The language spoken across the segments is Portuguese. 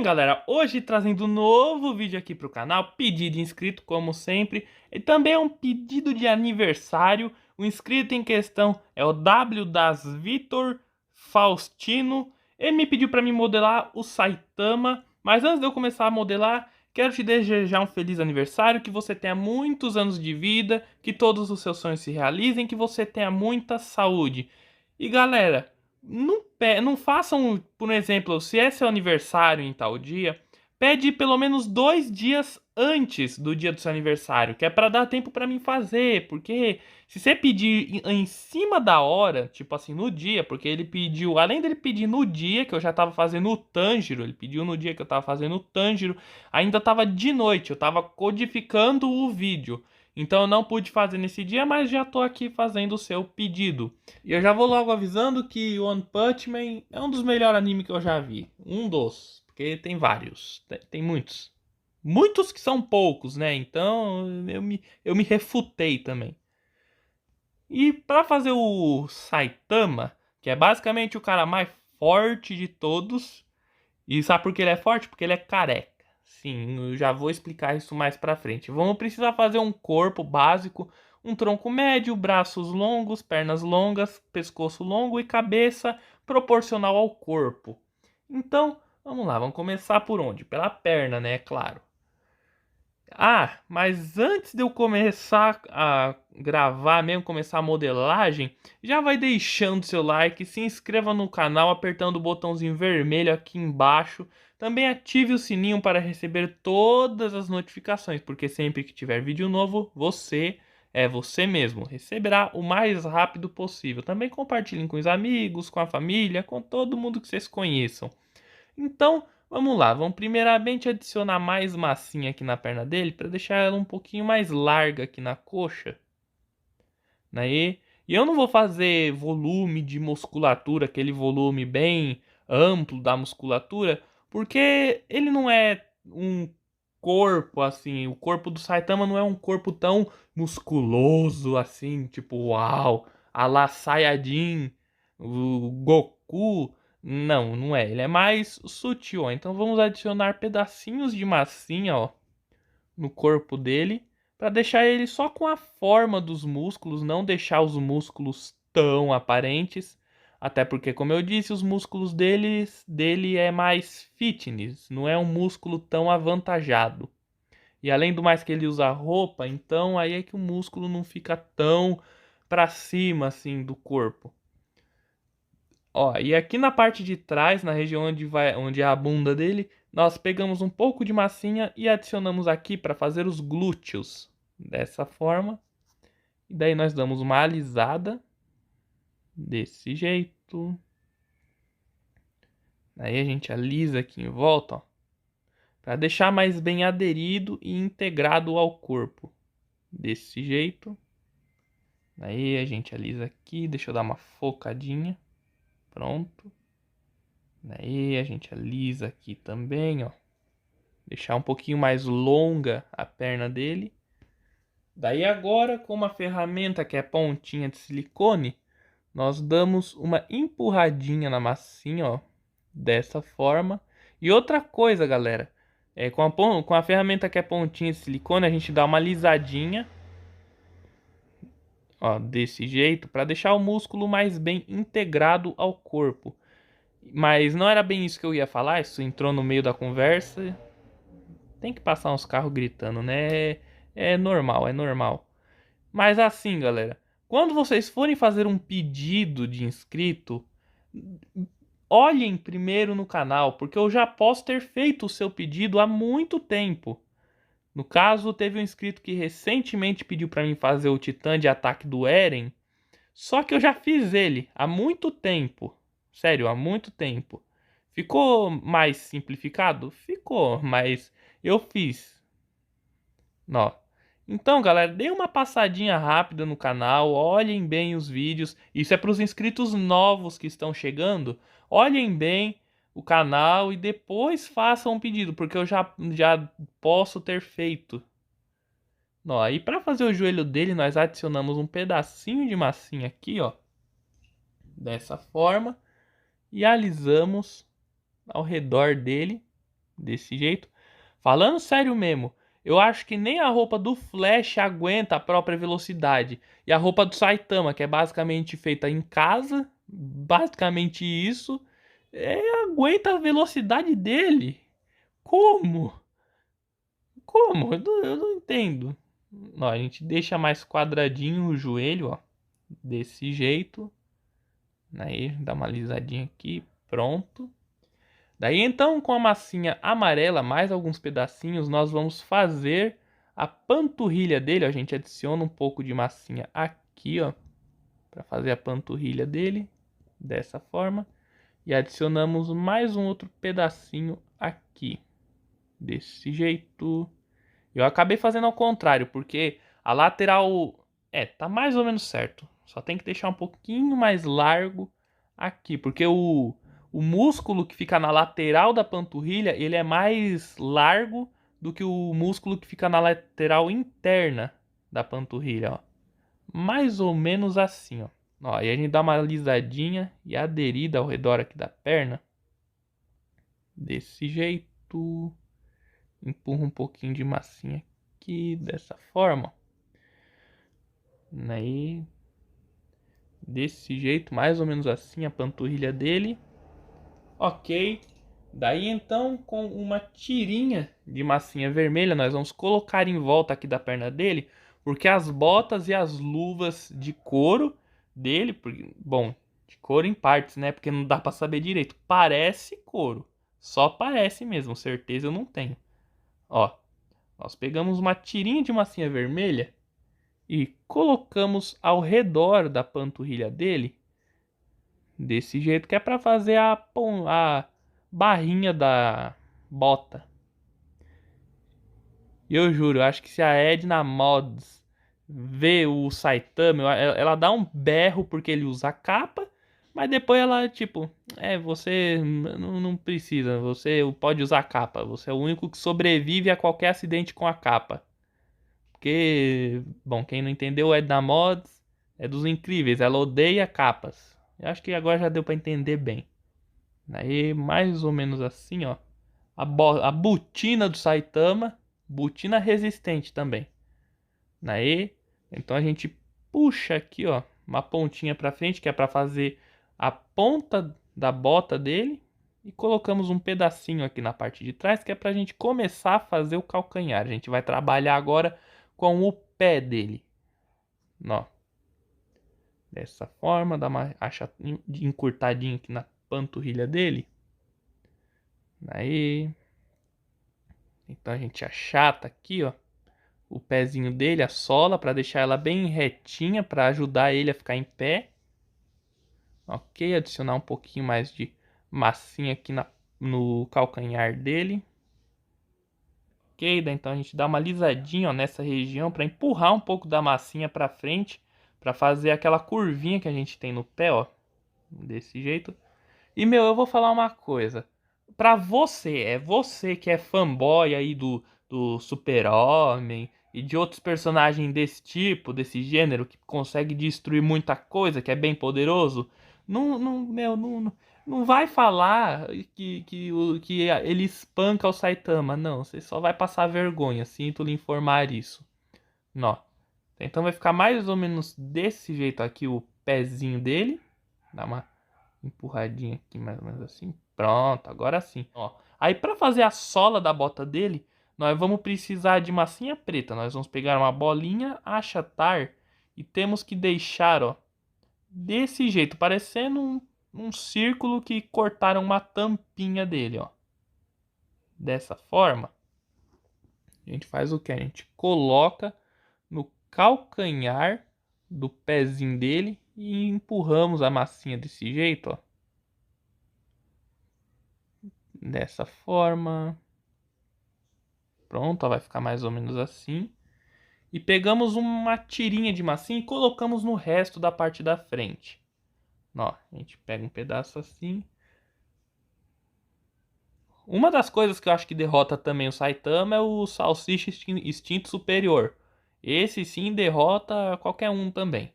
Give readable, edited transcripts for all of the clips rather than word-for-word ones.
galera, hoje trazendo um novo vídeo aqui pro canal, pedido de inscrito como sempre, e também é um pedido de aniversário. O inscrito em questão é o W das Vitor Faustino. Ele me pediu para me modelar o Saitama, mas antes de eu começar a modelar, quero te desejar um feliz aniversário, que você tenha muitos anos de vida, que todos os seus sonhos se realizem, que você tenha muita saúde. E galera, não façam, por exemplo, se é seu aniversário em tal dia, pede pelo menos 2 dias antes do dia do seu aniversário, que é para dar tempo para mim fazer, porque se você pedir em cima da hora, tipo assim, no dia, porque ele pediu, além dele pedir no dia que eu já tava fazendo o Tanjiro, ele pediu no dia que eu tava fazendo o Tanjiro, ainda tava de noite, eu tava codificando o vídeo. Então eu não pude fazer nesse dia, mas já tô aqui fazendo o seu pedido. E eu já vou logo avisando que One Punch Man é um dos melhores animes que eu já vi. Um dos, porque tem vários, tem muitos. Muitos que são poucos, né? Então eu me refutei também. E para fazer o Saitama, que é basicamente o cara mais forte de todos, e sabe por que ele é forte? Porque ele é careca. Sim, eu já vou explicar isso mais pra frente. Vamos precisar fazer um corpo básico, um tronco médio, braços longos, pernas longas, pescoço longo e cabeça proporcional ao corpo. Então, vamos lá, vamos começar por onde? Pela perna, né? É claro. Ah, mas antes de eu começar a gravar mesmo, começar a modelagem, já vai deixando seu like, se inscreva no canal apertando o botãozinho vermelho aqui embaixo. Também ative o sininho para receber todas as notificações, porque sempre que tiver vídeo novo, você mesmo, receberá o mais rápido possível. Também compartilhem com os amigos, com a família, com todo mundo que vocês conheçam. Então, vamos lá. Vamos primeiramente adicionar mais massinha aqui na perna dele para deixar ela um pouquinho mais larga aqui na coxa. Né? E eu não vou fazer volume de musculatura, aquele volume bem amplo da musculatura, porque ele não é um corpo assim. O corpo do Saitama não é um corpo tão musculoso assim, tipo, uau, a la Saiyajin, o Goku. Não, não é. Ele é mais sutil, ó. Então vamos adicionar pedacinhos de massinha, ó, no corpo dele, para deixar ele só com a forma dos músculos, não deixar os músculos tão aparentes. Até porque, como eu disse, os músculos dele é mais fitness, não é um músculo tão avantajado. E além do mais que ele usa roupa, então aí é que o músculo não fica tão para cima assim do corpo. Ó, e aqui na parte de trás, na região onde é a bunda dele, nós pegamos um pouco de massinha e adicionamos aqui para fazer os glúteos. Dessa forma. E daí nós damos uma alisada. Desse jeito. Aí a gente alisa aqui em volta, ó, para deixar mais bem aderido e integrado ao corpo. Desse jeito. Aí a gente alisa aqui, deixa eu dar uma focadinha. Pronto. Aí a gente alisa aqui também, ó. Deixar um pouquinho mais longa a perna dele. Daí agora, com uma ferramenta que é pontinha de silicone, nós damos uma empurradinha na massinha, ó. Dessa forma. E outra coisa, galera. Com a ferramenta que é pontinha de silicone, a gente dá uma alisadinha. Ó, desse jeito, para deixar o músculo mais bem integrado ao corpo. Mas não era bem isso que eu ia falar, isso entrou no meio da conversa. Tem que passar uns carros gritando, né? É normal, é normal. Mas assim, galera, quando vocês forem fazer um pedido de inscrito, olhem primeiro no canal, porque eu já posso ter feito o seu pedido há muito tempo. No caso, teve um inscrito que recentemente pediu para mim fazer o Titã de Ataque do Eren, só que eu já fiz ele há muito tempo. Sério, há muito tempo. Ficou mais simplificado? Ficou, mas eu fiz. Ó. Então, galera, dê uma passadinha rápida no canal, olhem bem os vídeos. Isso é para os inscritos novos que estão chegando. Olhem bem o canal e depois façam um pedido, porque eu já posso ter feito. Ó, e para fazer o joelho dele, nós adicionamos um pedacinho de massinha aqui, ó, dessa forma, e alisamos ao redor dele. desse jeito. Falando sério mesmo, eu acho que nem a roupa do Flash aguenta a própria velocidade. E a roupa do Saitama, que é basicamente feita em casa, basicamente isso, aguenta a velocidade dele. Como? Como? Eu não entendo. Ó, a gente deixa mais quadradinho o joelho, ó. Desse jeito. Aí, dá uma alisadinha aqui. Pronto. Daí então, com a massinha amarela, mais alguns pedacinhos, nós vamos fazer a panturrilha dele. A gente adiciona um pouco de massinha aqui, ó, para fazer a panturrilha dele, dessa forma. E adicionamos mais um outro pedacinho aqui, desse jeito. Eu acabei fazendo ao contrário, porque a lateral, tá mais ou menos certo. Só tem que deixar um pouquinho mais largo aqui, porque o músculo que fica na lateral da panturrilha, ele é mais largo do que o músculo que fica na lateral interna da panturrilha, ó. Mais ou menos assim, ó. Ó, e a gente dá uma alisadinha e aderida ao redor aqui da perna. Desse jeito. Empurra um pouquinho de massinha aqui, dessa forma. Aí, desse jeito, mais ou menos assim, a panturrilha dele. Ok. Daí então, com uma tirinha de massinha vermelha, nós vamos colocar em volta aqui da perna dele, porque as botas e as luvas de couro dele, porque, bom, de couro em partes, né? Porque não dá pra saber direito. Parece couro. Só parece mesmo, certeza eu não tenho. Ó, nós pegamos uma tirinha de massinha vermelha e colocamos ao redor da panturrilha dele, desse jeito, que é para fazer a barrinha da bota. E eu juro, eu acho que se a Edna Mods vê o Saitama, ela dá um berro porque ele usa a capa, mas depois ela, tipo, você não precisa, você pode usar a capa, você é o único que sobrevive a qualquer acidente com a capa. Porque, bom, quem não entendeu, é da Mods, é dos Incríveis, ela odeia capas. Eu acho que agora já deu pra entender bem. Aí, mais ou menos assim, ó. A botina do Saitama, botina resistente também. Aí, então a gente puxa aqui, ó, uma pontinha pra frente, que é pra fazer a ponta da bota dele. E colocamos um pedacinho aqui na parte de trás, que é pra gente começar a fazer o calcanhar. A gente vai trabalhar agora com o pé dele. Ó. Dessa forma, dá uma encurtadinha aqui na panturrilha dele. Aí. Então a gente achata aqui, ó, o pezinho dele, a sola, para deixar ela bem retinha, para ajudar ele a ficar em pé. Ok, adicionar um pouquinho mais de massinha aqui no calcanhar dele. Ok, daí então a gente dá uma alisadinha, ó, nessa região para empurrar um pouco da massinha para frente, para fazer aquela curvinha que a gente tem no pé, ó, desse jeito. E meu, eu vou falar uma coisa. Pra você, você que é fanboy aí do Super-Homem e de outros personagens desse tipo, desse gênero, que consegue destruir muita coisa, que é bem poderoso, não vai falar que ele espanca o Saitama. Não, você só vai passar vergonha, sinto lhe informar isso. Não. Então vai ficar mais ou menos desse jeito aqui o pezinho dele. Dá uma empurradinha aqui, mais ou menos assim. Pronto, agora sim. Ó, aí para fazer a sola da bota dele, nós vamos precisar de massinha preta. Nós vamos pegar uma bolinha, achatar e temos que deixar, ó, desse jeito, parecendo um círculo que cortaram uma tampinha dele, ó. Dessa forma, a gente faz o que? A gente coloca no calcanhar do pezinho dele e empurramos a massinha desse jeito, ó. Dessa forma. Pronto, ó, vai ficar mais ou menos assim. E pegamos uma tirinha de massinha e colocamos no resto da parte da frente. Ó, a gente pega um pedaço assim. Uma das coisas que eu acho que derrota também o Saitama é o Salsicha Instinto Superior. Esse sim derrota qualquer um também.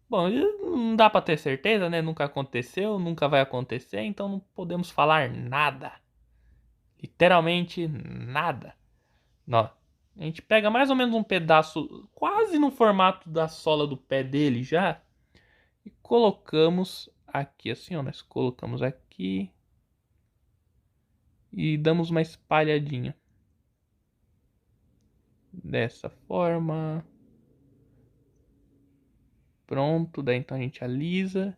Bom, não dá pra ter certeza, né? Nunca aconteceu, nunca vai acontecer, então não podemos falar nada. Literalmente nada. Ó, a gente pega mais ou menos um pedaço quase no formato da sola do pé dele já e colocamos aqui assim, ó, nós colocamos aqui e damos uma espalhadinha dessa forma. Pronto, daí então a gente alisa,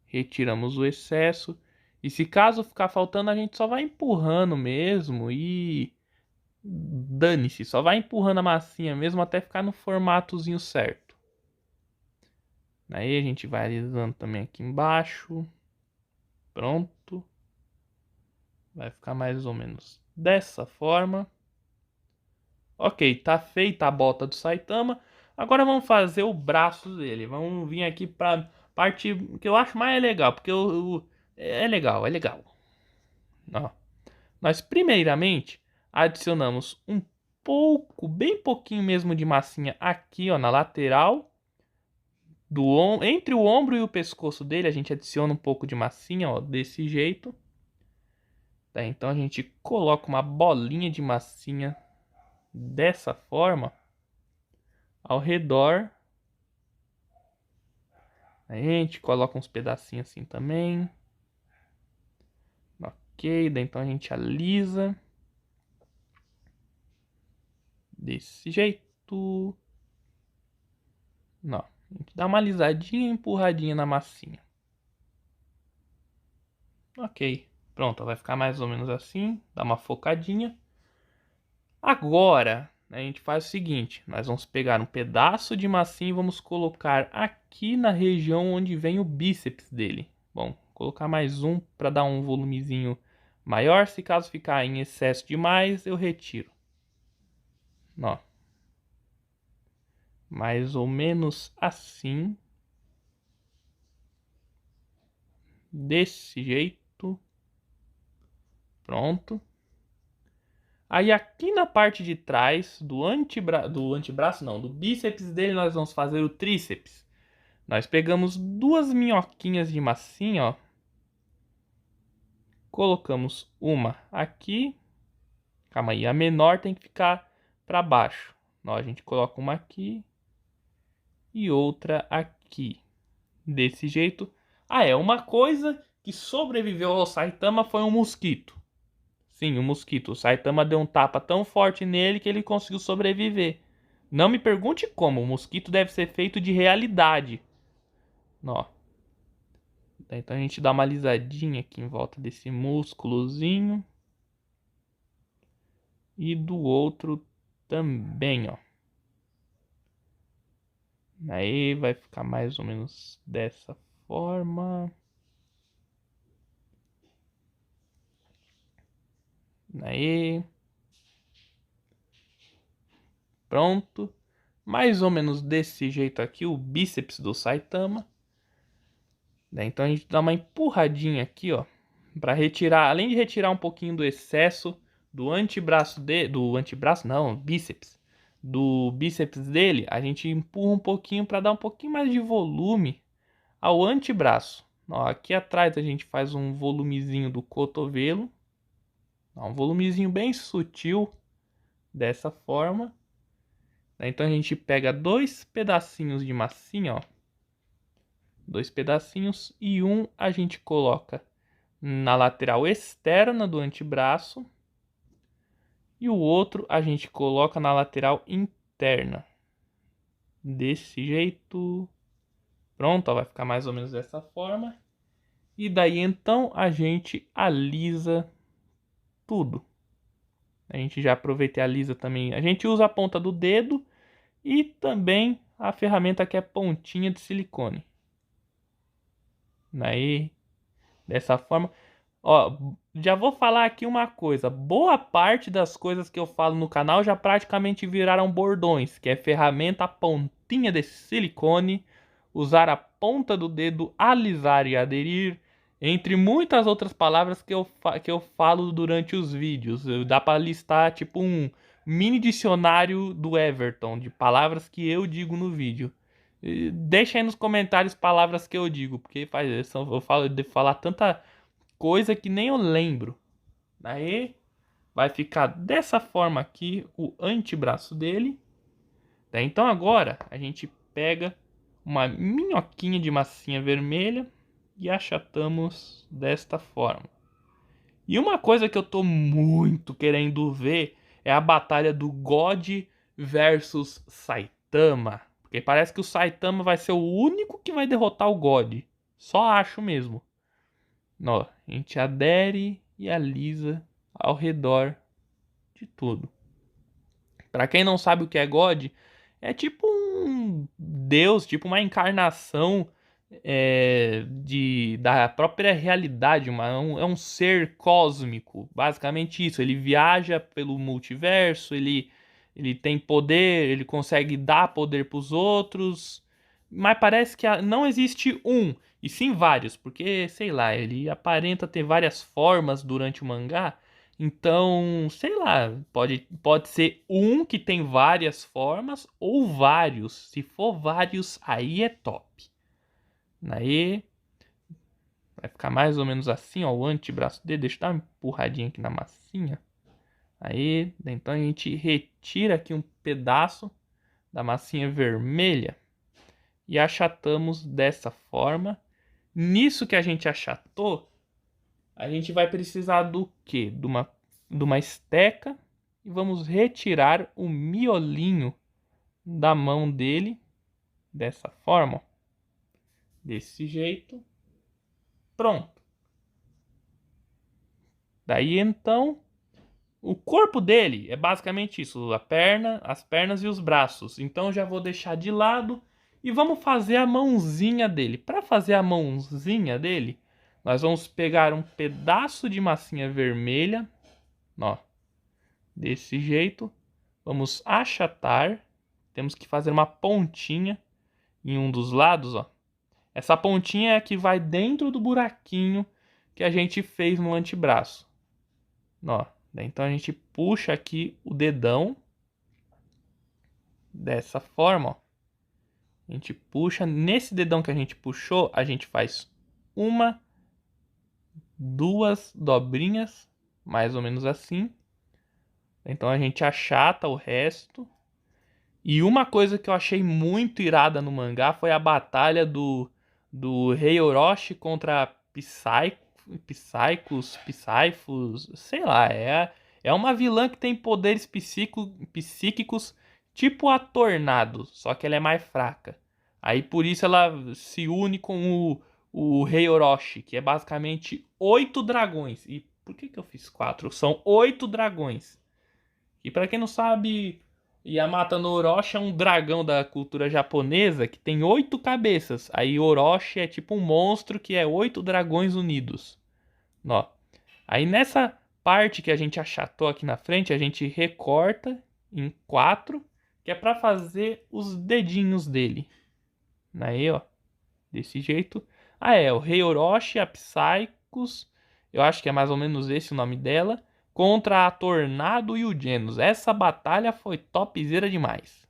retiramos o excesso e se caso ficar faltando a gente só vai empurrando mesmo e dane-se, só vai empurrando a massinha mesmo até ficar no formatozinho certo. Aí a gente vai alisando também aqui embaixo. Pronto. Vai ficar mais ou menos dessa forma. Ok, tá feita a bota do Saitama. Agora vamos fazer o braço dele. Vamos vir aqui pra parte que eu acho mais legal, porque é legal, é legal. Ó. Nós primeiramente adicionamos um pouco, bem pouquinho mesmo de massinha aqui, ó, na lateral entre o ombro e o pescoço dele, a gente adiciona um pouco de massinha, ó, desse jeito. Tá, então a gente coloca uma bolinha de massinha dessa forma ao redor. Aí a gente coloca uns pedacinhos assim também. Ok, daí então a gente alisa desse jeito. Não, a gente dá uma alisadinha e empurradinha na massinha. Ok, pronto, vai ficar mais ou menos assim. Dá uma focadinha. Agora, a gente faz o seguinte, nós vamos pegar um pedaço de massinha e vamos colocar aqui na região onde vem o bíceps dele. Bom, colocar mais um para dar um volumezinho maior, se caso ficar em excesso demais, eu retiro. Ó, mais ou menos assim. Desse jeito. Pronto. Aí aqui na parte de trás do antebraço não, do bíceps dele nós vamos fazer o tríceps. Nós pegamos duas minhoquinhas de massinha, ó. Colocamos uma aqui. Calma aí, a menor tem que ficar para baixo. Ó, a gente coloca uma aqui e outra aqui. Desse jeito. Ah, é, uma coisa que sobreviveu ao Saitama foi um mosquito. Sim, um mosquito. O Saitama deu um tapa tão forte nele que ele conseguiu sobreviver. Não me pergunte como, o mosquito deve ser feito de realidade. Ó. Então a gente dá uma alisadinha aqui em volta desse músculozinho. E do outro também, ó. Aí vai ficar mais ou menos dessa forma. Aí. Pronto. Mais ou menos desse jeito aqui, o bíceps do Saitama. Então a gente dá uma empurradinha aqui, ó. Pra retirar, além de retirar um pouquinho do excesso do antebraço bíceps. Do bíceps dele, a gente empurra um pouquinho para dar um pouquinho mais de volume ao antebraço. Ó, aqui atrás a gente faz um volumezinho do cotovelo. Ó, um volumezinho bem sutil dessa forma. Então a gente pega dois pedacinhos de massinha, ó. Dois pedacinhos e um a gente coloca na lateral externa do antebraço e o outro a gente coloca na lateral interna. Desse jeito. Pronto, ó, vai ficar mais ou menos dessa forma. E daí então a gente alisa tudo. A gente já aproveita e alisa também. A gente usa a ponta do dedo e também a ferramenta que é pontinha de silicone. Aí, dessa forma. Ó, já vou falar aqui uma coisa. Boa parte das coisas que eu falo no canal já praticamente viraram bordões, que é ferramenta pontinha de silicone, usar a ponta do dedo, alisar e aderir, entre muitas outras palavras que eu falo durante os vídeos. Dá para listar tipo um mini dicionário do Everton de palavras que eu digo no vídeo. Deixa aí nos comentários palavras que eu digo, porque eu falo de falar tanta coisa que nem eu lembro. Aí vai ficar dessa forma aqui o antebraço dele. Então agora a gente pega uma minhoquinha de massinha vermelha e achatamos desta forma. E uma coisa que eu tô muito querendo ver é a batalha do God versus Saitama. Porque parece que o Saitama vai ser o único que vai derrotar o God. Só acho mesmo. Ó, a gente adere e alisa ao redor de tudo. Para quem não sabe o que é God, é tipo um deus, tipo uma encarnação da própria realidade. É um ser cósmico, basicamente isso. Ele viaja pelo multiverso, ele tem poder, ele consegue dar poder para os outros, mas parece que não existe um, e sim vários, porque, sei lá, ele aparenta ter várias formas durante o mangá. Então, sei lá, pode ser um que tem várias formas ou vários. Se for vários, aí é top. Aí vai ficar mais ou menos assim, ó, o antebraço dele. Deixa eu dar uma empurradinha aqui na massinha. Aí, então a gente retira aqui um pedaço da massinha vermelha e achatamos dessa forma. Nisso que a gente achatou, a gente vai precisar do quê? De uma esteca e vamos retirar o miolinho da mão dele dessa forma, ó. Desse jeito. Pronto. Daí então, o corpo dele é basicamente isso, as pernas e os braços. Então já vou deixar de lado e vamos fazer a mãozinha dele. Para fazer a mãozinha dele, nós vamos pegar um pedaço de massinha vermelha, ó, desse jeito. Vamos achatar. Temos que fazer uma pontinha em um dos lados, ó. Essa pontinha é a que vai dentro do buraquinho que a gente fez no antebraço. Ó, então a gente puxa aqui o dedão dessa forma, ó. A gente puxa, nesse dedão que a gente puxou, a gente faz uma, duas dobrinhas, mais ou menos assim. Então a gente achata o resto. E uma coisa que eu achei muito irada no mangá foi a batalha do Rei Orochi contra Psychos, sei lá, é uma vilã que tem poderes psíquicos tipo a Tornado, só que ela é mais fraca. Aí por isso ela se une com o Rei Orochi, que é basicamente 8 dragões. E por que eu fiz 4? São 8 dragões. E para quem não sabe, Yamata no Orochi é um dragão da cultura japonesa que tem 8 cabeças. Aí Orochi é tipo um monstro que é 8 dragões unidos. Ó. Aí nessa parte que a gente achatou aqui na frente, a gente recorta em 4, que é para fazer os dedinhos dele. Aí, ó, desse jeito. Ah, é, o Rei Orochi, a Psychos, eu acho que é mais ou menos esse o nome dela, contra a Tornado e o Genos. Essa batalha foi topzera demais.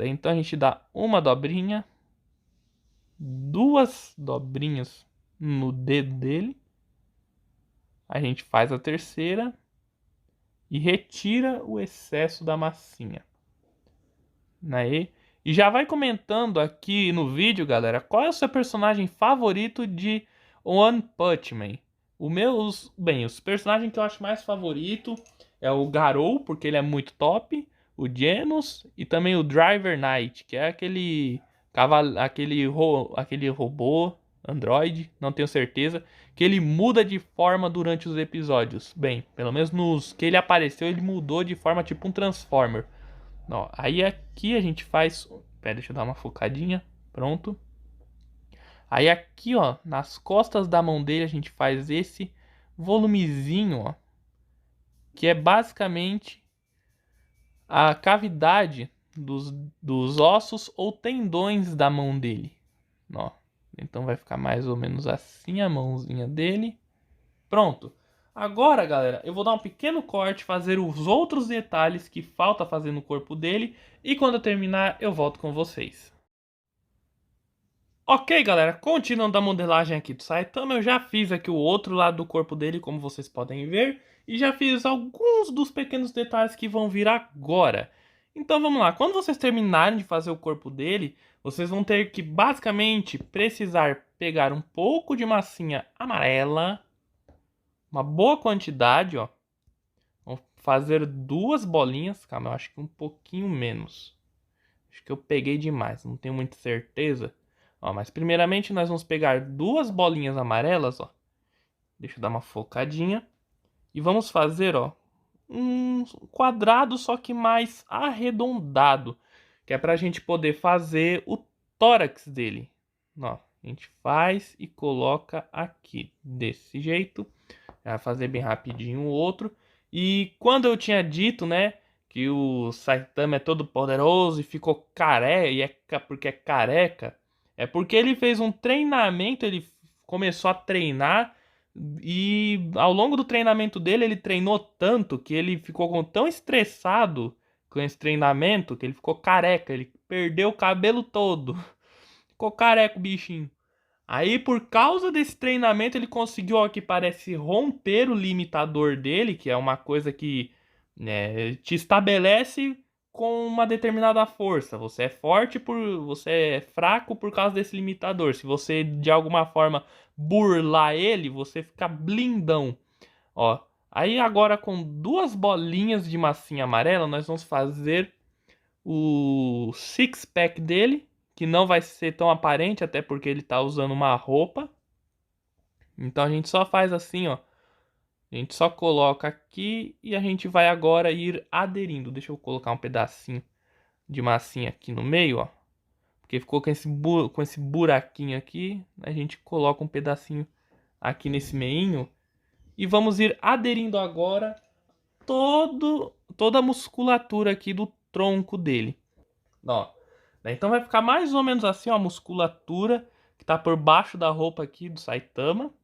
Então a gente dá uma dobrinha, duas dobrinhas no dedo dele. A gente faz a terceira e retira o excesso da massinha. Aí, e já vai comentando aqui no vídeo, galera, qual é o seu personagem favorito de One Punch Man. Os personagens que eu acho mais favorito é o Garou, porque ele é muito top, o Genos e também o Driver Knight, que é aquele robô, android, não tenho certeza, que ele muda de forma durante os episódios. Bem, pelo menos nos que ele apareceu, ele mudou de forma tipo um Transformer. Ó, aí aqui a gente faz... Pera, deixa eu dar uma focadinha. Pronto. Aí aqui, ó, nas costas da mão dele a gente faz esse volumezinho, ó, que é basicamente a cavidade dos ossos ou tendões da mão dele. Ó, então vai ficar mais ou menos assim a mãozinha dele. Pronto. Agora, galera, eu vou dar um pequeno corte, fazer os outros detalhes que falta fazer no corpo dele. E quando eu terminar, eu volto com vocês. Ok, galera, continuando a modelagem aqui do Saitama, eu já fiz aqui o outro lado do corpo dele, como vocês podem ver, e já fiz alguns dos pequenos detalhes que vão vir agora. Então vamos lá, quando vocês terminarem de fazer o corpo dele, vocês vão ter que basicamente precisar pegar um pouco de massinha amarela, uma boa quantidade, ó. Vamos fazer duas bolinhas, calma, eu acho que um pouquinho menos. Acho que eu peguei demais, não tenho muita certeza. Ó, mas primeiramente nós vamos pegar duas bolinhas amarelas, ó. Deixa eu dar uma focadinha. E vamos fazer, ó, um quadrado, só que mais arredondado. Que é pra gente poder fazer o tórax dele. Ó, a gente faz e coloca aqui, desse jeito. Vai fazer bem rapidinho o outro. E quando eu tinha dito, né, que o Saitama é todo poderoso e ficou careca, e porque é careca, é porque ele fez um treinamento, ele começou a treinar e ao longo do treinamento dele, ele treinou tanto que ele ficou tão estressado com esse treinamento que ele ficou careca, ele perdeu o cabelo todo. Ficou careca o bichinho. Aí, por causa desse treinamento, ele conseguiu, ó, que parece romper o limitador dele, que é uma coisa que, né, te estabelece com uma determinada força. Você é forte você é fraco por causa desse limitador. Se você de alguma forma burlar ele, você fica blindão. Ó, aí agora com duas bolinhas de massinha amarela, nós vamos fazer o six pack dele, que não vai ser tão aparente, até porque ele tá usando uma roupa. Então a gente só faz assim, ó. A gente só coloca aqui e a gente vai agora ir aderindo. Deixa eu colocar um pedacinho de massinha aqui no meio, ó. Porque ficou com esse buraquinho aqui. A gente coloca um pedacinho aqui nesse meinho. E vamos ir aderindo agora toda a musculatura aqui do tronco dele. Ó, então vai ficar mais ou menos assim, ó, a musculatura que tá por baixo da roupa aqui do Saitama.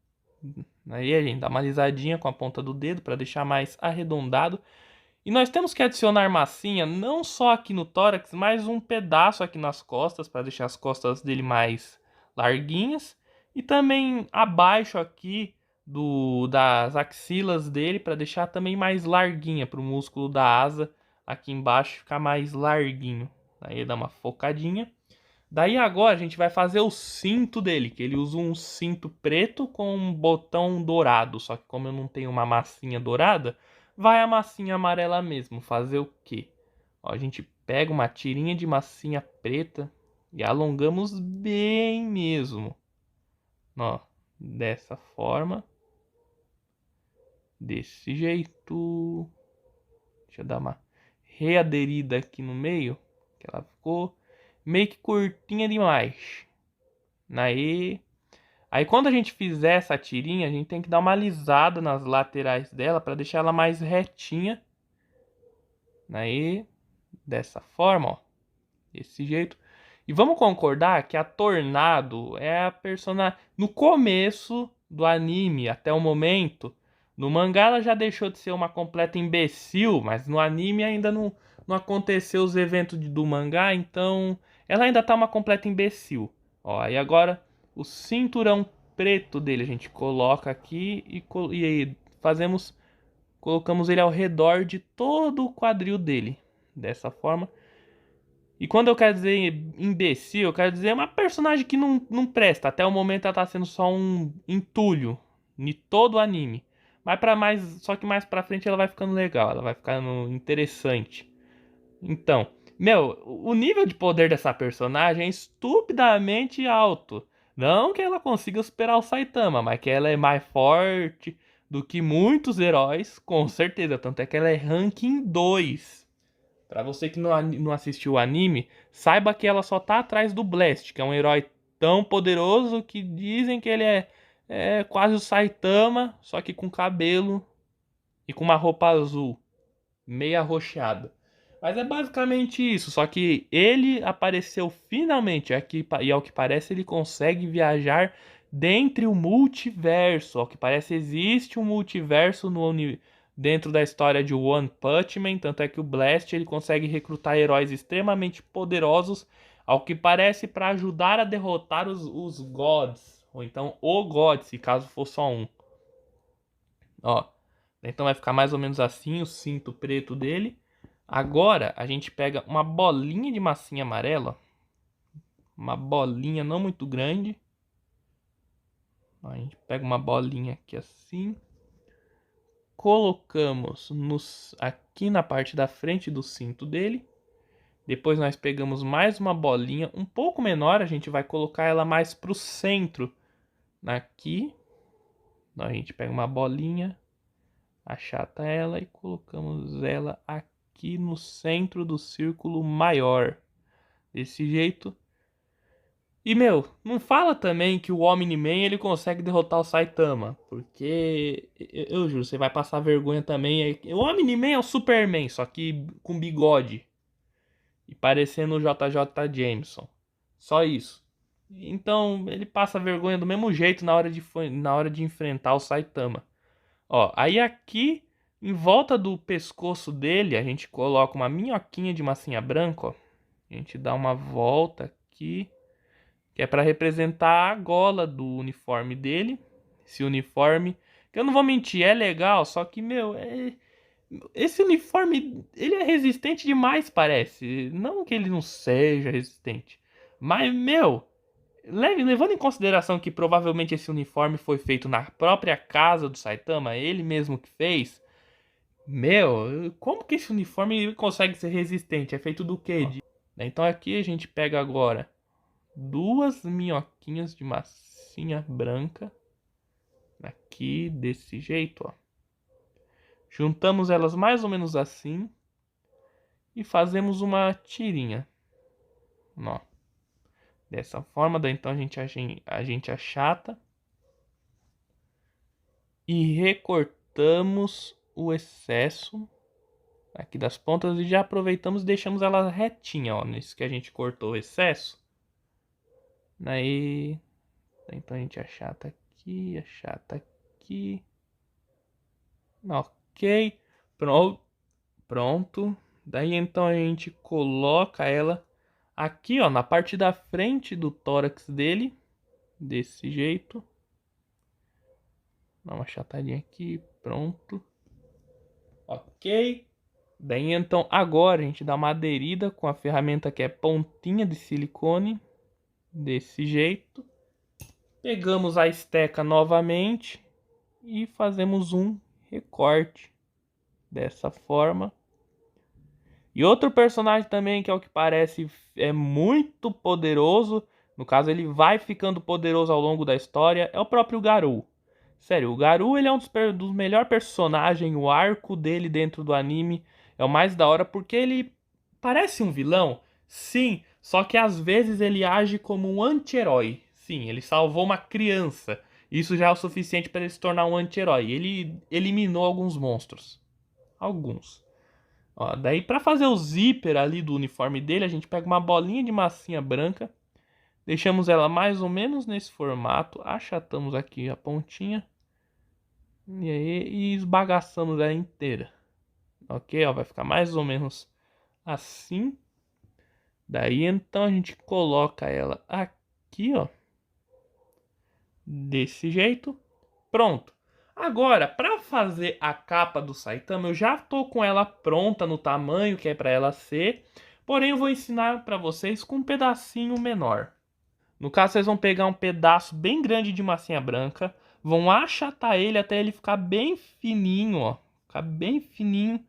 Aí a gente dá uma alisadinha com a ponta do dedo para deixar mais arredondado. E nós temos que adicionar massinha não só aqui no tórax, mas um pedaço aqui nas costas para deixar as costas dele mais larguinhas. E também abaixo aqui das axilas dele para deixar também mais larguinha para o músculo da asa aqui embaixo ficar mais larguinho. Aí dá uma focadinha. Daí agora a gente vai fazer o cinto dele, que ele usa um cinto preto com um botão dourado. Só que como eu não tenho uma massinha dourada, vai a massinha amarela mesmo. Fazer o quê? Ó, a gente pega uma tirinha de massinha preta e alongamos bem mesmo. Ó, dessa forma. Desse jeito. Deixa eu dar uma readerida aqui no meio, que ela ficou meio que curtinha demais. Aí quando a gente fizer essa tirinha, a gente tem que dar uma alisada nas laterais dela para deixar ela mais retinha. Aí, dessa forma, ó, desse jeito. E vamos concordar que a Tornado é a personagem no começo do anime até o momento. No mangá ela já deixou de ser uma completa imbecil, mas no anime ainda não aconteceu os eventos do mangá, então ela ainda tá uma completa imbecil. Ó, e agora o cinturão preto dele a gente coloca aqui e aí colocamos ele ao redor de todo o quadril dele. Dessa forma. E quando eu quero dizer imbecil, eu quero dizer uma personagem que não presta. Até o momento ela tá sendo só um entulho em todo o anime. Só que mais pra frente ela vai ficando legal, ela vai ficando interessante. Então, meu, o nível de poder dessa personagem é estupidamente alto. Não que ela consiga superar o Saitama, mas que ela é mais forte do que muitos heróis, com certeza. Tanto é que ela é ranking 2. Pra você que não assistiu o anime, saiba que ela só tá atrás do Blast, que é um herói tão poderoso que dizem que ele é quase o Saitama, só que com cabelo e com uma roupa azul, meio arroxeada. Mas é basicamente isso, só que ele apareceu finalmente aqui e ao que parece ele consegue viajar dentre o multiverso. Ao que parece existe um multiverso dentro da história de One Punch Man, tanto é que o Blast ele consegue recrutar heróis extremamente poderosos Ao que parece para ajudar a derrotar os Gods. Ou então o God, se caso for só um. Ó. Então vai ficar mais ou menos assim o cinto preto dele. Agora a gente pega uma bolinha de massinha amarela. Uma bolinha não muito grande. Ó, a gente pega uma bolinha aqui assim. Colocamos aqui na parte da frente do cinto dele. Depois nós pegamos mais uma bolinha um pouco menor. A gente vai colocar ela mais para o centro. Aqui. A gente pega uma bolinha, achata ela e colocamos ela aqui no centro do círculo maior. Desse jeito. E, meu, não fala também que o Omni-Man ele consegue derrotar o Saitama. Porque, eu juro, você vai passar vergonha também. O Omni-Man é o Superman, só que com bigode. E parecendo o JJ Jameson. Só isso. Então, ele passa vergonha do mesmo jeito na hora de enfrentar o Saitama. Ó, aí aqui, em volta do pescoço dele, a gente coloca uma minhoquinha de massinha branca, ó. A gente dá uma volta aqui, que é para representar a gola do uniforme dele. Esse uniforme, que eu não vou mentir, é legal, só que, meu, esse uniforme, ele é resistente demais, parece. Não que ele não seja resistente, mas, meu, levando em consideração que provavelmente esse uniforme foi feito na própria casa do Saitama, ele mesmo que fez. Meu, como que esse uniforme consegue ser resistente? É feito do quê? Então aqui a gente pega agora duas minhoquinhas de massinha branca. Aqui, desse jeito, ó. Juntamos elas mais ou menos assim. E fazemos uma tirinha. Ó. Dessa forma, daí então a gente achata. E recortamos o excesso aqui das pontas. E já aproveitamos e deixamos ela retinha, ó. Nesse que a gente cortou o excesso. Daí então a gente achata aqui. Ok. Pronto. Daí então a gente coloca ela aqui, ó, na parte da frente do tórax dele. Desse jeito. Dá uma achatadinha aqui. Pronto. Ok. Daí então agora a gente dá uma aderida com a ferramenta que é pontinha de silicone. Desse jeito. Pegamos a esteca novamente e fazemos um recorte dessa forma. E outro personagem também que, ao que parece, é muito poderoso, no caso ele vai ficando poderoso ao longo da história, é o próprio Garou. Sério, o Garou ele é um dos melhores personagens, o arco dele dentro do anime é o mais da hora porque ele parece um vilão, sim, só que às vezes ele age como um anti-herói. Sim, ele salvou uma criança. Isso já é o suficiente para ele se tornar um anti-herói. Ele eliminou alguns monstros. Alguns. Ó, daí para fazer o zíper ali do uniforme dele, a gente pega uma bolinha de massinha branca, deixamos ela mais ou menos nesse formato, achatamos aqui a pontinha e aí esbagaçamos ela inteira. Ok, ó, vai ficar mais ou menos assim. Daí então a gente coloca ela aqui, ó, desse jeito. Pronto. Agora, para fazer a capa do Saitama, eu já tô com ela pronta no tamanho que é para ela ser. Porém, eu vou ensinar para vocês com um pedacinho menor. No caso, vocês vão pegar um pedaço bem grande de massinha branca, vão achatar ele até ele ficar bem fininho, ó, ficar bem fininho.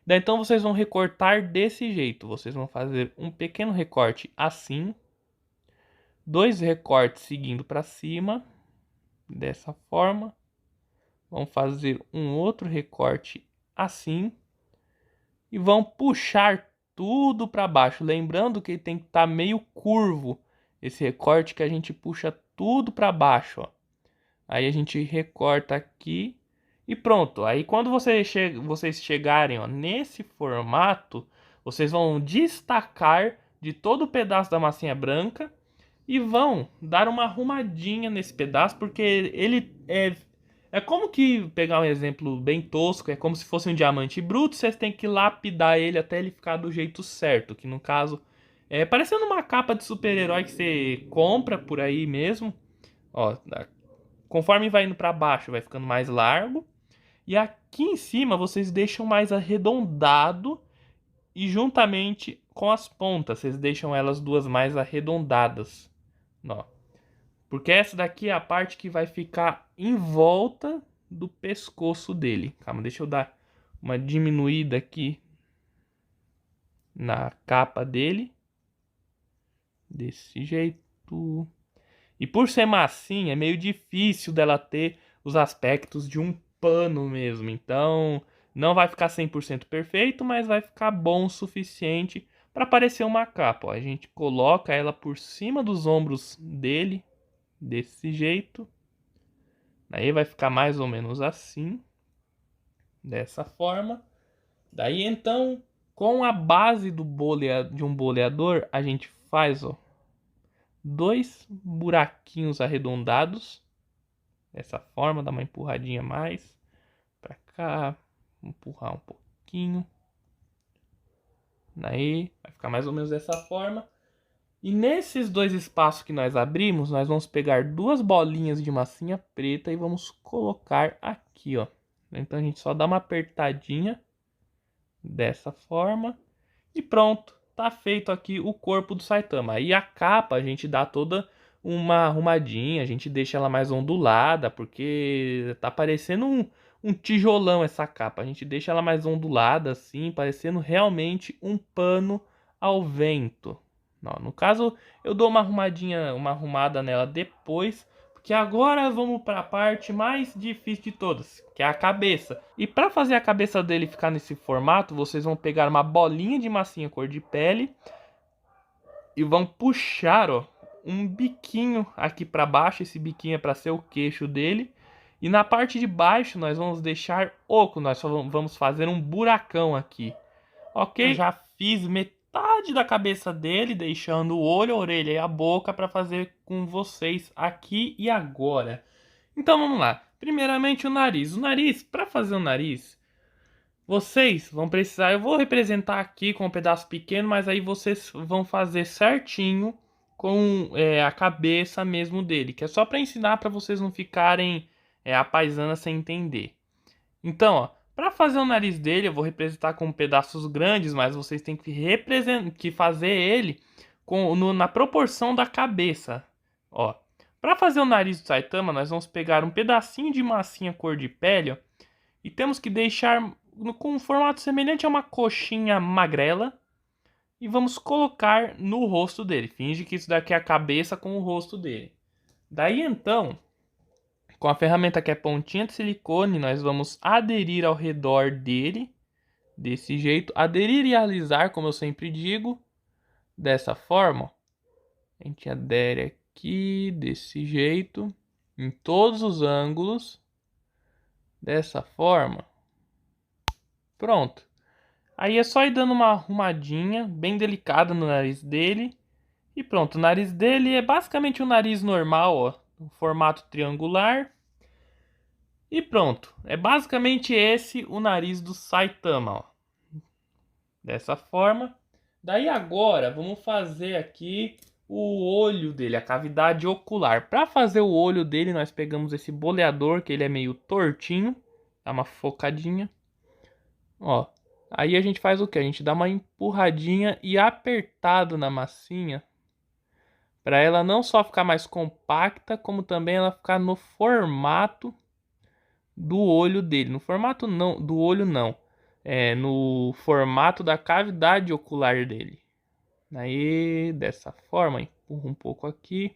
Daí então vocês vão recortar desse jeito. Vocês vão fazer um pequeno recorte assim, dois recortes seguindo para cima, dessa forma. Vão fazer um outro recorte assim e vão puxar tudo para baixo. Lembrando que ele tem que estar meio curvo esse recorte, que a gente puxa tudo para baixo, ó. Aí a gente recorta aqui e pronto. Aí quando vocês chegarem, ó, nesse formato, vocês vão destacar de todo o pedaço da massinha branca e vão dar uma arrumadinha nesse pedaço, porque ele é como que, pegar um exemplo bem tosco, é como se fosse um diamante bruto, vocês têm que lapidar ele até ele ficar do jeito certo, que no caso É parecendo uma capa de super-herói que você compra por aí mesmo. Ó, conforme vai indo pra baixo, vai ficando mais largo. E aqui em cima vocês deixam mais arredondado e juntamente com as pontas, vocês deixam elas duas mais arredondadas. Ó. Porque essa daqui é a parte que vai ficar em volta do pescoço dele. Calma, deixa eu dar uma diminuída aqui na capa dele. Desse jeito. E por ser massinha, é meio difícil dela ter os aspectos de um pano mesmo. Então, não vai ficar 100% perfeito, mas vai ficar bom o suficiente para parecer uma capa. Ó, a gente coloca ela por cima dos ombros dele, desse jeito. Aí vai ficar mais ou menos assim, dessa forma. Daí então, com a base de um boleador, a gente faz, ó, dois buraquinhos arredondados dessa forma, dá uma empurradinha mais pra cá, empurrar um pouquinho. Daí vai ficar mais ou menos dessa forma. E nesses dois espaços que nós abrimos, nós vamos pegar duas bolinhas de massinha preta e vamos colocar aqui, ó. Então a gente só dá uma apertadinha dessa forma e pronto, tá feito aqui o corpo do Saitama. Aí a capa a gente dá toda uma arrumadinha, a gente deixa ela mais ondulada, porque tá parecendo um tijolão essa capa. A gente deixa ela mais ondulada assim, parecendo realmente um pano ao vento. Não, no caso, eu dou uma arrumadinha, uma arrumada nela depois, porque agora vamos para a parte mais difícil de todas, que é a cabeça. E para fazer a cabeça dele ficar nesse formato, vocês vão pegar uma bolinha de massinha cor de pele e vão puxar, ó, um biquinho aqui para baixo. Esse biquinho é para ser o queixo dele. E na parte de baixo nós vamos deixar oco, nós só vamos fazer um buracão aqui. Ok? Eu já fiz metade da cabeça dele, deixando o olho, a orelha e a boca para fazer com vocês aqui e agora. Então vamos lá. Primeiramente o nariz. O nariz, para fazer o nariz, vocês vão precisar, eu vou representar aqui com um pedaço pequeno, mas aí vocês vão fazer certinho com a cabeça mesmo dele, que é só para ensinar para vocês não ficarem a paisana sem entender. Então, ó, para fazer o nariz dele, eu vou representar com pedaços grandes, mas vocês têm que fazer ele na proporção da cabeça. Ó, para fazer o nariz do Saitama, nós vamos pegar um pedacinho de massinha cor de pele, ó, e temos que deixar com um formato semelhante a uma coxinha magrela e vamos colocar no rosto dele. Finge que isso daqui é a cabeça com o rosto dele. Daí então, com a ferramenta que é pontinha de silicone, nós vamos aderir ao redor dele, desse jeito. Aderir e alisar, como eu sempre digo, dessa forma. A gente adere aqui, desse jeito, em todos os ângulos, dessa forma. Pronto. Aí é só ir dando uma arrumadinha, bem delicada no nariz dele. E pronto, o nariz dele é basicamente um nariz normal, ó, um formato triangular. E pronto, é basicamente esse o nariz do Saitama, ó. Dessa forma. Daí agora vamos fazer aqui o olho dele, a cavidade ocular. Para fazer o olho dele, nós pegamos esse boleador, que ele é meio tortinho. Dá uma focadinha. Ó, aí a gente faz o que? A gente dá uma empurradinha e apertado na massinha, para ela não só ficar mais compacta, como também ela ficar no formato do olho dele. No formato não, do olho não. É no formato da cavidade ocular dele. Aí, dessa forma, empurra um pouco aqui.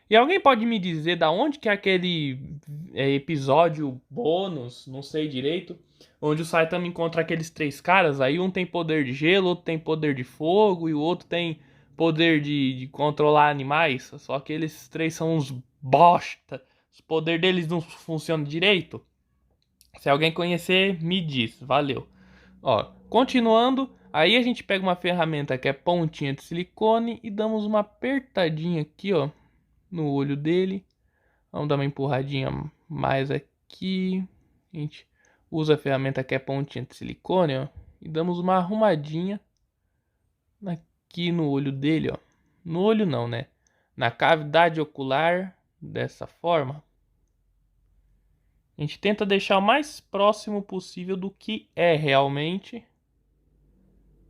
E alguém pode me dizer da onde que é aquele episódio bônus, não sei direito, onde o Saitama encontra aqueles três caras, aí um tem poder de gelo, outro tem poder de fogo e o outro tem poder de controlar animais, só que eles três são uns bosta, os poderes deles não funcionam direito. Se alguém conhecer, me diz, valeu. Ó, continuando, aí a gente pega uma ferramenta que é pontinha de silicone e damos uma apertadinha aqui, ó, no olho dele. Vamos dar uma empurradinha mais aqui. A gente usa a ferramenta que é pontinha de silicone, ó, e damos uma arrumadinha aqui no olho dele, ó. No olho não, né? Na cavidade ocular, dessa forma. A gente tenta deixar o mais próximo possível do que é realmente.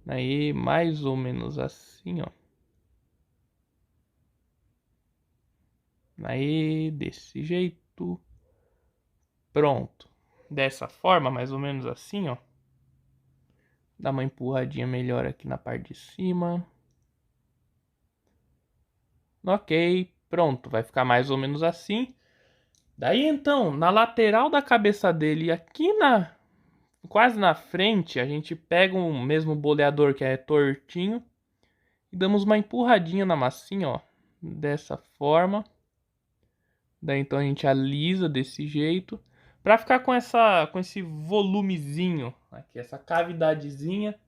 Aí, mais ou menos assim, ó. Aí, desse jeito. Pronto. Dessa forma, mais ou menos assim, ó. Dá uma empurradinha melhor aqui na parte de cima. Ok, pronto. Vai ficar mais ou menos assim. Daí, então, na lateral da cabeça dele, aqui quase na frente, a gente pega o mesmo boleador que é tortinho e damos uma empurradinha na massinha, ó. Dessa forma. Daí então a gente alisa desse jeito para ficar com esse volumezinho aqui, essa cavidadezinha,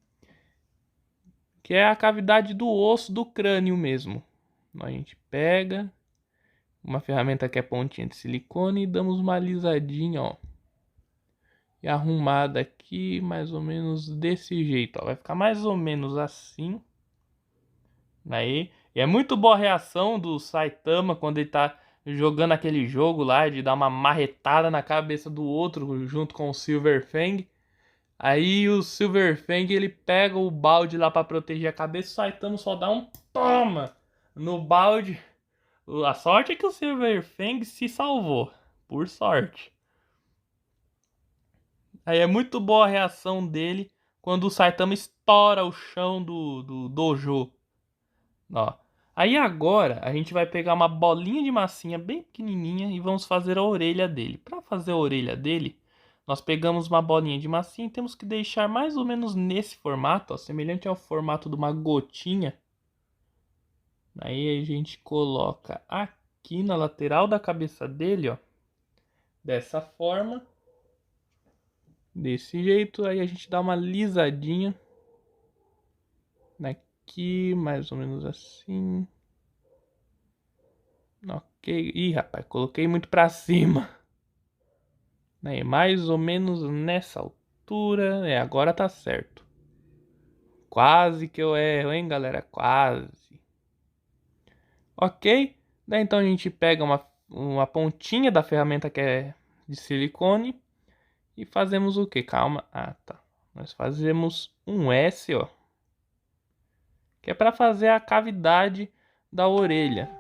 que é a cavidade do osso do crânio mesmo. Então a gente pega uma ferramenta que é pontinha de silicone e damos uma alisadinha, ó. E arrumada aqui, mais ou menos desse jeito, ó. Vai ficar mais ou menos assim. Aí, e é muito boa a reação do Saitama quando ele tá jogando aquele jogo lá de dar uma marretada na cabeça do outro junto com o Silver Fang. Aí o Silver Fang ele pega o balde lá pra proteger a cabeça, o Saitama só dá um toma no balde. A sorte é que o Silver Fang se salvou, por sorte. Aí é muito boa a reação dele quando o Saitama estoura o chão do dojo. Ó. Aí agora a gente vai pegar uma bolinha de massinha bem pequenininha e vamos fazer a orelha dele. Para fazer a orelha dele, nós pegamos uma bolinha de massinha e temos que deixar mais ou menos nesse formato, ó, semelhante ao formato de uma gotinha. Aí a gente coloca aqui na lateral da cabeça dele, ó, dessa forma, desse jeito. Aí a gente dá uma lisadinha aqui, mais ou menos assim. Ok. Ih, rapaz, coloquei muito pra cima. Aí, mais ou menos nessa altura. É, agora tá certo. Quase que eu erro, hein, galera? Quase. Ok. Daí então a gente pega uma pontinha da ferramenta que é de silicone. E fazemos o que? Calma. Ah, tá. Nós fazemos um S, ó. Que é para fazer a cavidade da orelha.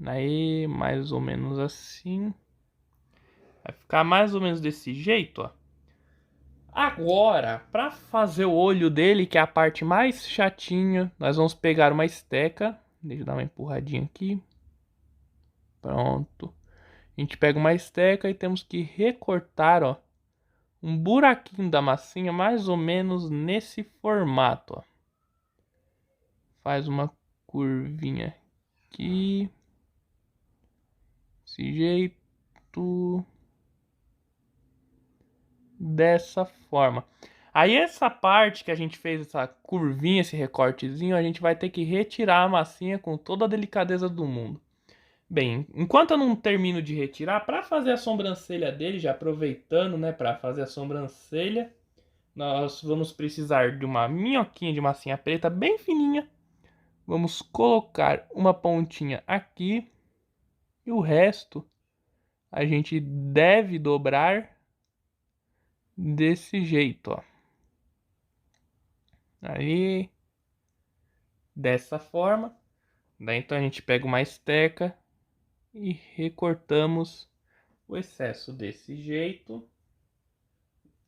Aí, mais ou menos assim. Vai ficar mais ou menos desse jeito, ó. Agora, para fazer o olho dele, que é a parte mais chatinha, nós vamos pegar uma esteca. Deixa eu dar uma empurradinha aqui. Pronto. A gente pega uma esteca e temos que recortar, ó, um buraquinho da massinha mais ou menos nesse formato, ó. Faz uma curvinha aqui. Desse jeito. Dessa forma. Aí essa parte que a gente fez, essa curvinha, esse recortezinho, a gente vai ter que retirar a massinha com toda a delicadeza do mundo. Bem, enquanto eu não termino de retirar, para fazer a sobrancelha dele, já aproveitando, né, para fazer a sobrancelha, nós vamos precisar de uma minhoquinha de massinha preta bem fininha. Vamos colocar uma pontinha aqui e o resto a gente deve dobrar desse jeito, ó. Aí, dessa forma. Daí então a gente pega uma esteca e recortamos o excesso desse jeito.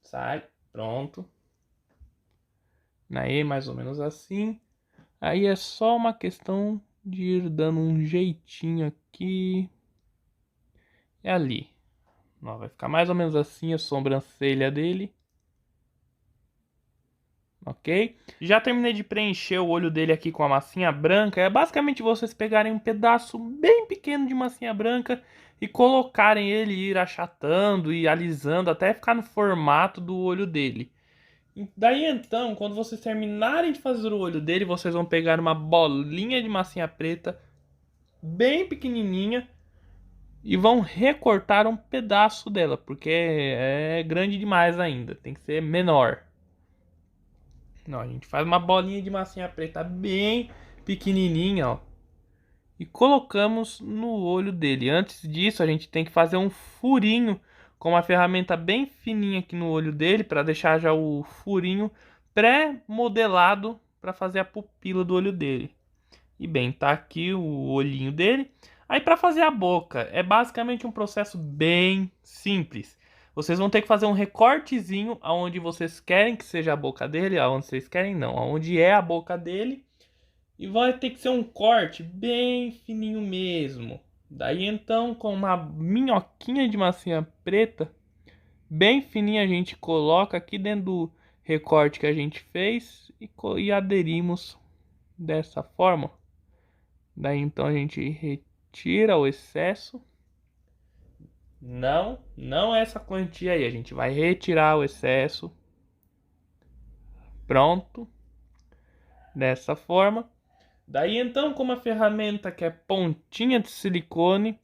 Sai, pronto. Aí, mais ou menos assim. Aí é só uma questão de ir dando um jeitinho aqui e ali. Ó, vai ficar mais ou menos assim a sobrancelha dele. Ok? Já terminei de preencher o olho dele aqui com a massinha branca. É basicamente vocês pegarem um pedaço bem pequeno de massinha branca e colocarem ele, ir achatando e alisando até ficar no formato do olho dele. Daí então, quando vocês terminarem de fazer o olho dele, vocês vão pegar uma bolinha de massinha preta bem pequenininha e vão recortar um pedaço dela, porque é grande demais ainda, tem que ser menor. Ó, a gente faz uma bolinha de massinha preta bem pequenininha, ó. E colocamos no olho dele. Antes disso, a gente tem que fazer um furinho com uma ferramenta bem fininha aqui no olho dele, para deixar já o furinho pré-modelado para fazer a pupila do olho dele. E bem, tá aqui o olhinho dele. Aí para fazer a boca, é basicamente um processo bem simples. Vocês vão ter que fazer um recortezinho aonde vocês querem que seja a boca dele, aonde vocês querem não, aonde é a boca dele. E vai ter que ser um corte bem fininho mesmo. Daí então, com uma minhoquinha de massinha preta, bem fininha, a gente coloca aqui dentro do recorte que a gente fez e aderimos dessa forma. Daí então a gente retira o excesso. Não essa quantia aí, a gente vai retirar o excesso. Pronto. Dessa forma. Daí então, com uma ferramenta que é pontinha de silicone,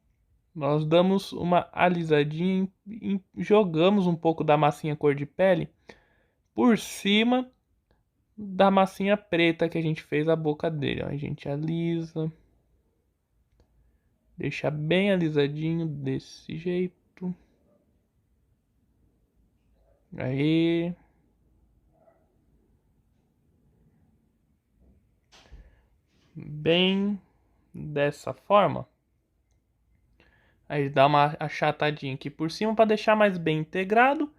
nós damos uma alisadinha e jogamos um pouco da massinha cor de pele por cima da massinha preta que a gente fez a boca dele. Ó, a gente alisa, deixa bem alisadinho desse jeito. Aí. Bem dessa forma. Aí dá uma achatadinha aqui por cima para deixar mais bem integrado.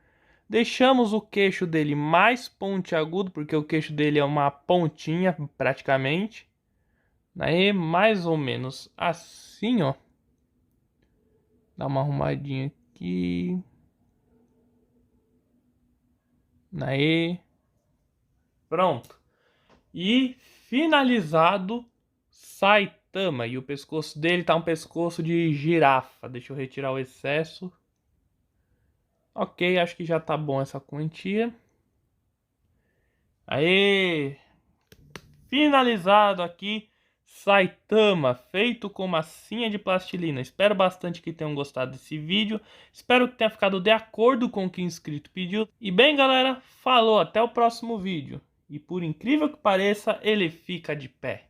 Deixamos o queixo dele mais pontiagudo, porque o queixo dele é uma pontinha praticamente. Aí mais ou menos assim, ó. Dá uma arrumadinha aqui. Aí. Pronto. E finalizado, Saitama. E o pescoço dele tá um pescoço de girafa. Deixa eu retirar o excesso. Ok, acho que já tá bom essa quantia. Aê! Finalizado aqui, Saitama, feito com massinha de plastilina. Espero bastante que tenham gostado desse vídeo. Espero que tenha ficado de acordo com o que o inscrito pediu. E bem, galera, falou, até o próximo vídeo. E por incrível que pareça, ele fica de pé.